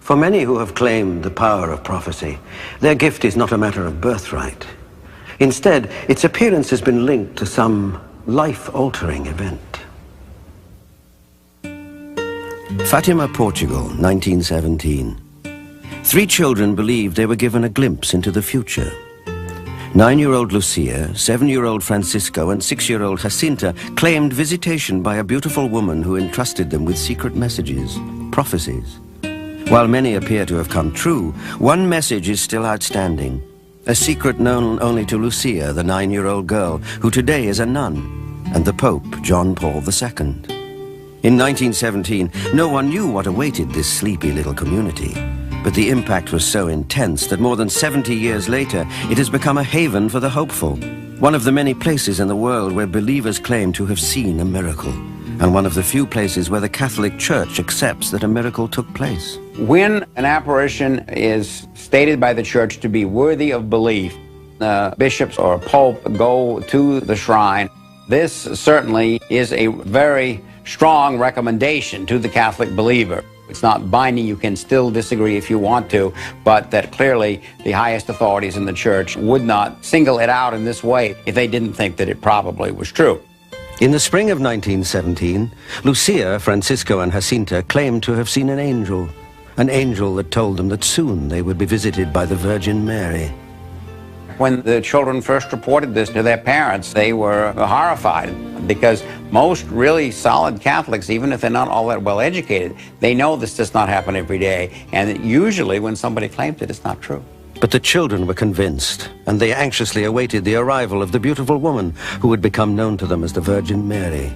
For many who have claimed the power of prophecy, their gift is not a matter of birthright. Instead, its appearance has been linked to some life-altering event. Fatima, Portugal, 1917. 3 children believed they were given a glimpse into the future. 9-year-old Lucia, 7-year-old Francisco, and 6-year-old Jacinta claimed visitation by a beautiful woman who entrusted them with secret messages, prophecies. While many appear to have come true, one message is still outstanding, a secret known only to Lucia, the 9-year-old girl, who today is a nun, and the Pope, John Paul II. In 1917, no one knew what awaited this sleepy little community. But the impact was so intense that more than 70 years later, it has become a haven for the hopeful. One of the many places in the world where believers claim to have seen a miracle. And one of the few places where the Catholic Church accepts that a miracle took place. When an apparition is stated by the Church to be worthy of belief, bishops or a pope go to the shrine. This certainly is a very strong recommendation to the Catholic believer. It's not binding, you can still disagree if you want to, but that clearly the highest authorities in the Church would not single it out in this way if they didn't think that it probably was true. In the spring of 1917, Lucia, Francisco, and Jacinta claimed to have seen an angel that told them that soon they would be visited by the Virgin Mary. When the children first reported this to their parents, they were horrified because most really solid Catholics, even if they're not all that well educated, they know this does not happen every day. And usually when somebody claims it, it's not true. But the children were convinced, and they anxiously awaited the arrival of the beautiful woman who would become known to them as the Virgin Mary.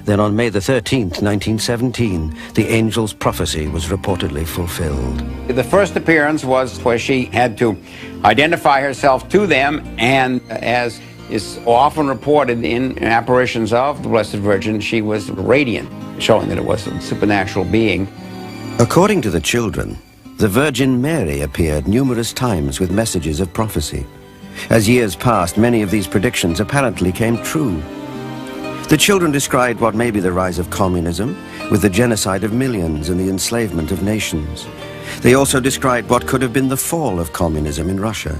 Then on May the 13th, 1917, the angel's prophecy was reportedly fulfilled. The first appearance was where she had to identify herself to them, and as is often reported in apparitions of the Blessed Virgin, she was radiant, showing that it was a supernatural being. According to the children, the Virgin Mary appeared numerous times with messages of prophecy. As years passed, many of these predictions apparently came true. The children described what may be the rise of communism, with the genocide of millions and the enslavement of nations. They also described what could have been the fall of communism in Russia.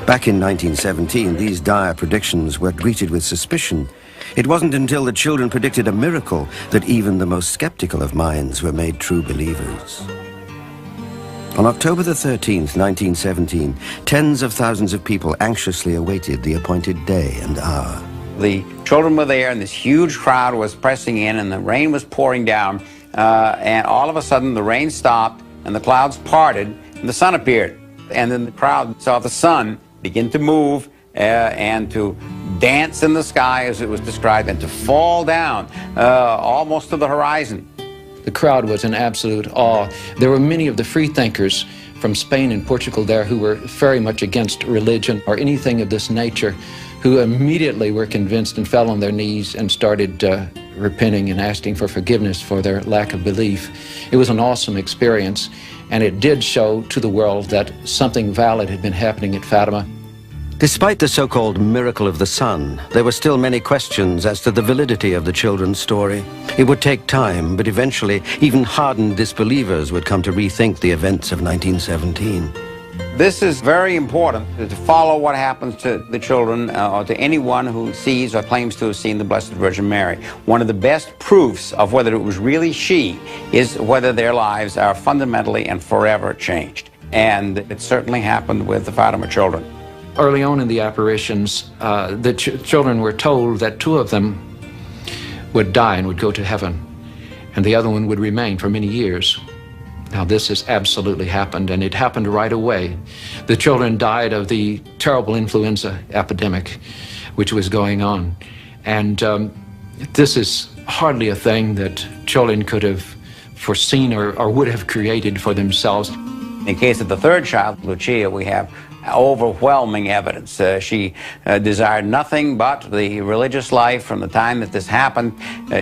Back in 1917, these dire predictions were greeted with suspicion. It wasn't until the children predicted a miracle that even the most skeptical of minds were made true believers. On October the 13th, 1917, tens of thousands of people anxiously awaited the appointed day and hour. The children were there, and this huge crowd was pressing in, and the rain was pouring down, and all of a sudden the rain stopped, and the clouds parted, and the sun appeared. And then the crowd saw the sun begin to move and to dance in the sky, as it was described, and to fall down almost to the horizon. The crowd was in absolute awe. There were many of the free thinkers from Spain and Portugal there who were very much against religion or anything of this nature, who immediately were convinced and fell on their knees and started repenting and asking for forgiveness for their lack of belief. It was an awesome experience, and it did show to the world that something valid had been happening at Fatima. Despite the so-called miracle of the sun, there were still many questions as to the validity of the children's story. It would take time, but eventually even hardened disbelievers would come to rethink the events of 1917. This is very important, to follow what happens to the children or to anyone who sees or claims to have seen the Blessed Virgin Mary. One of the best proofs of whether it was really she is whether their lives are fundamentally and forever changed. And it certainly happened with the Fatima children. Early on in the apparitions, the children were told that 2 of them would die and would go to heaven, and the other one would remain for many years. Now, this has absolutely happened, and it happened right away. The children died of the terrible influenza epidemic which was going on. And this is hardly a thing that children could have foreseen or would have created for themselves. In the case of the third child, Lucia, we have overwhelming evidence. She desired nothing but the religious life from the time that this happened.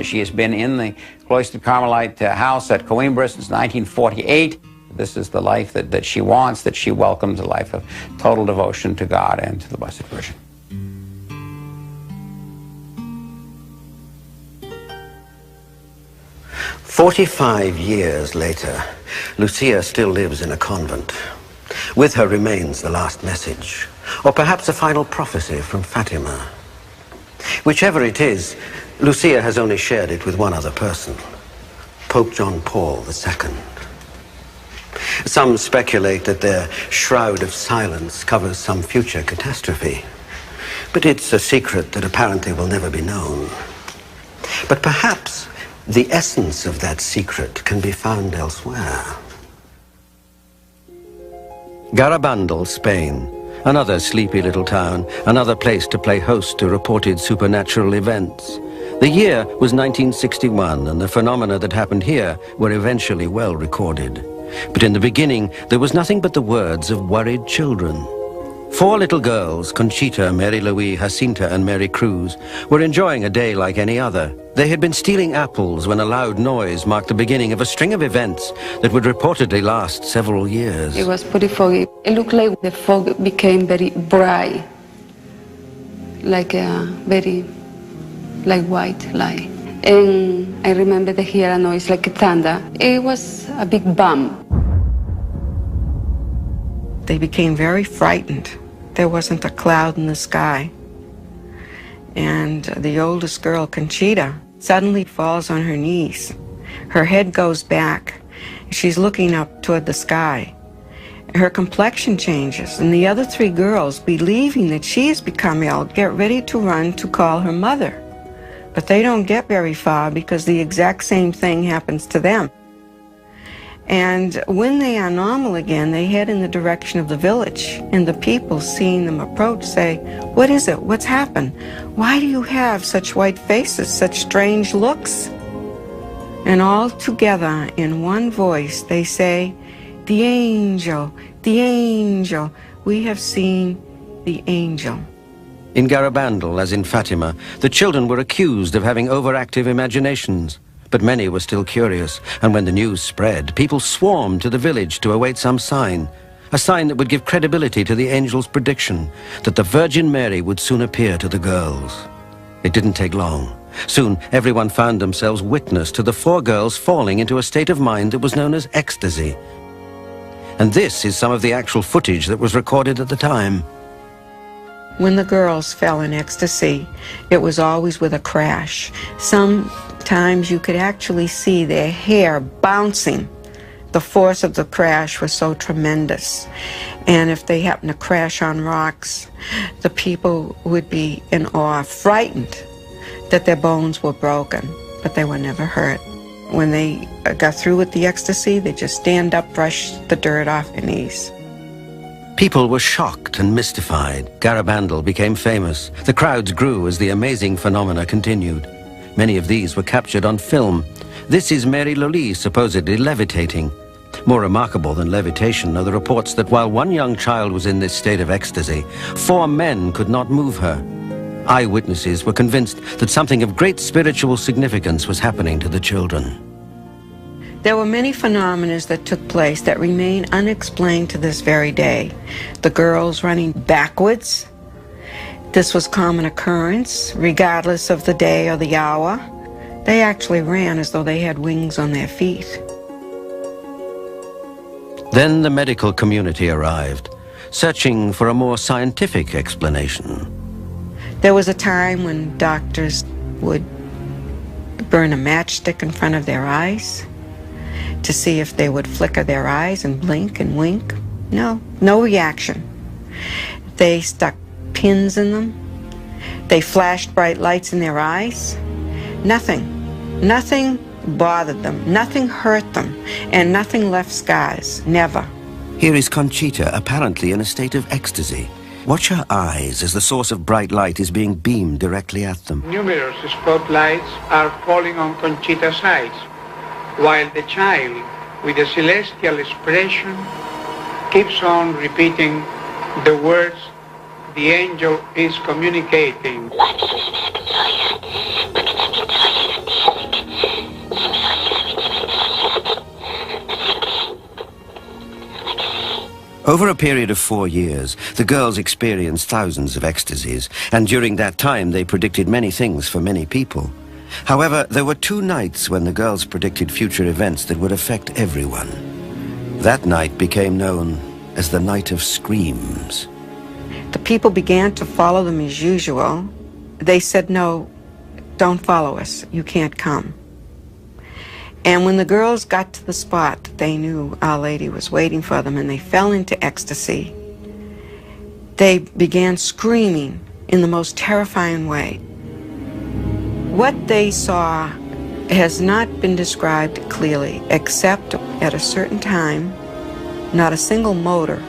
She has been in the cloistered Carmelite house at Coimbra since 1948. This is the life that she wants, that she welcomes, a life of total devotion to God and to the Blessed Virgin. 45 years later, Lucia still lives in a convent. With her remains the last message, or perhaps a final prophecy from Fatima. Whichever it is, Lucia has only shared it with one other person, Pope John Paul II. Some speculate that their shroud of silence covers some future catastrophe, but it's a secret that apparently will never be known. But perhaps the essence of that secret can be found elsewhere. Garabandal, Spain. Another sleepy little town, another place to play host to reported supernatural events. The year was 1961, and the phenomena that happened here were eventually well recorded. But in the beginning, there was nothing but the words of worried children. 4 little girls, Conchita, Mary Louise, Jacinta, and Mary Cruz, were enjoying a day like any other. They had been stealing apples when a loud noise marked the beginning of a string of events that would reportedly last several years. It was pretty foggy. It looked like the fog became very bright, like white light. And I remember to hear a noise like a thunder. It was a big bump. They became very frightened. There wasn't a cloud in the sky. And the oldest girl, Conchita, suddenly falls on her knees. Her head goes back. She's looking up toward the sky. Her complexion changes, and the other 3 girls, believing that she has become ill, get ready to run to call her mother. But they don't get very far because the exact same thing happens to them. And when they are normal again, they head in the direction of the village, and the people, seeing them approach, say, "What is it? What's happened? Why do you have such white faces, such strange looks?" And all together in one voice they say, "The angel, the angel, we have seen the angel." In Garabandal, as in Fatima, the children were accused of having overactive imaginations. But many were still curious, and when the news spread, people swarmed to the village to await some sign, a sign that would give credibility to the angel's prediction that the Virgin Mary would soon appear to the girls. It didn't take long. Soon, everyone found themselves witness to the 4 girls falling into a state of mind that was known as ecstasy. And this is some of the actual footage that was recorded at the time. When the girls fell in ecstasy, it was always with a crash. Sometimes you could actually see their hair bouncing. The force of the crash was so tremendous. And if they happened to crash on rocks, the people would be in awe, frightened that their bones were broken, but they were never hurt. When they got through with the ecstasy, they just stand up, brush the dirt off their knees. People were shocked and mystified. Garabandal became famous. The crowds grew as the amazing phenomena continued. Many of these were captured on film. This is Mary Louise supposedly levitating. More remarkable than levitation are the reports that while one young child was in this state of ecstasy, 4 men could not move her. Eyewitnesses were convinced that something of great spiritual significance was happening to the children. There were many phenomena that took place that remain unexplained to this very day. The girls running backwards. This was common occurrence, regardless of the day or the hour. They actually ran as though they had wings on their feet. Then the medical community arrived, searching for a more scientific explanation. There was a time when doctors would burn a matchstick in front of their eyes to see if they would flicker their eyes and blink and wink. No reaction. They stuck pins in them. They flashed bright lights in their eyes. Nothing bothered them. Nothing hurt them. And nothing left scars. Never. Here is Conchita, apparently in a state of ecstasy. Watch her eyes as the source of bright light is being beamed directly at them. Numerous spotlights are falling on Conchita's eyes, while the child, with a celestial expression, keeps on repeating the words the angel is communicating. Over a period of 4 years, the girls experienced thousands of ecstasies, and during that time they predicted many things for many people. However, there were 2 nights when the girls predicted future events that would affect everyone. That night became known as the Night of Screams. The people began to follow them as usual. They said, no, don't follow us. You can't come. And when the girls got to the spot, they knew Our Lady was waiting for them, and they fell into ecstasy. They began screaming in the most terrifying way. What they saw has not been described clearly, except at a certain time, not a single motor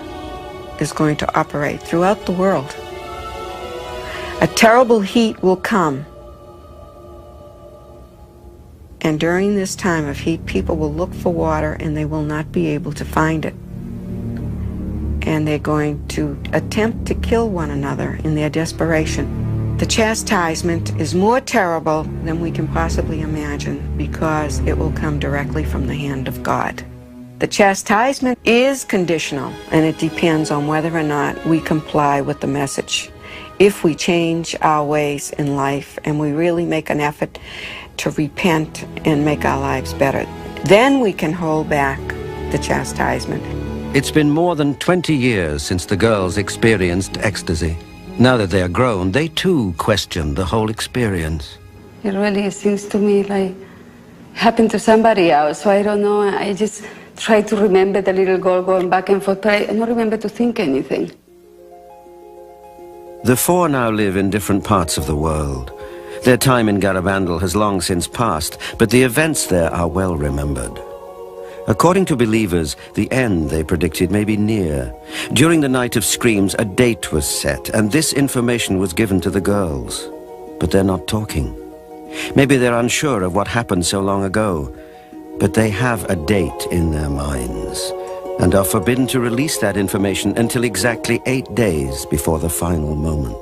is going to operate throughout the world. A terrible heat will come. And during this time of heat, people will look for water and they will not be able to find it. And they're going to attempt to kill one another in their desperation. The chastisement is more terrible than we can possibly imagine because it will come directly from the hand of God. The chastisement is conditional, and it depends on whether or not we comply with the message. If we change our ways in life and we really make an effort to repent and make our lives better, then we can hold back the chastisement. It's been more than 20 years since the girls experienced ecstasy. Now that they are grown, they too question the whole experience. It really seems to me like happened to somebody else, so I don't know. I just try to remember the little girl going back and forth, but I don't remember to think anything. The 4 now live in different parts of the world. Their time in Garabandal has long since passed, but the events there are well remembered. According to believers, the end they predicted may be near. During the Night of Screams, a date was set, and this information was given to the girls. But they're not talking. Maybe they're unsure of what happened so long ago, but they have a date in their minds, and are forbidden to release that information until exactly 8 days before the final moment.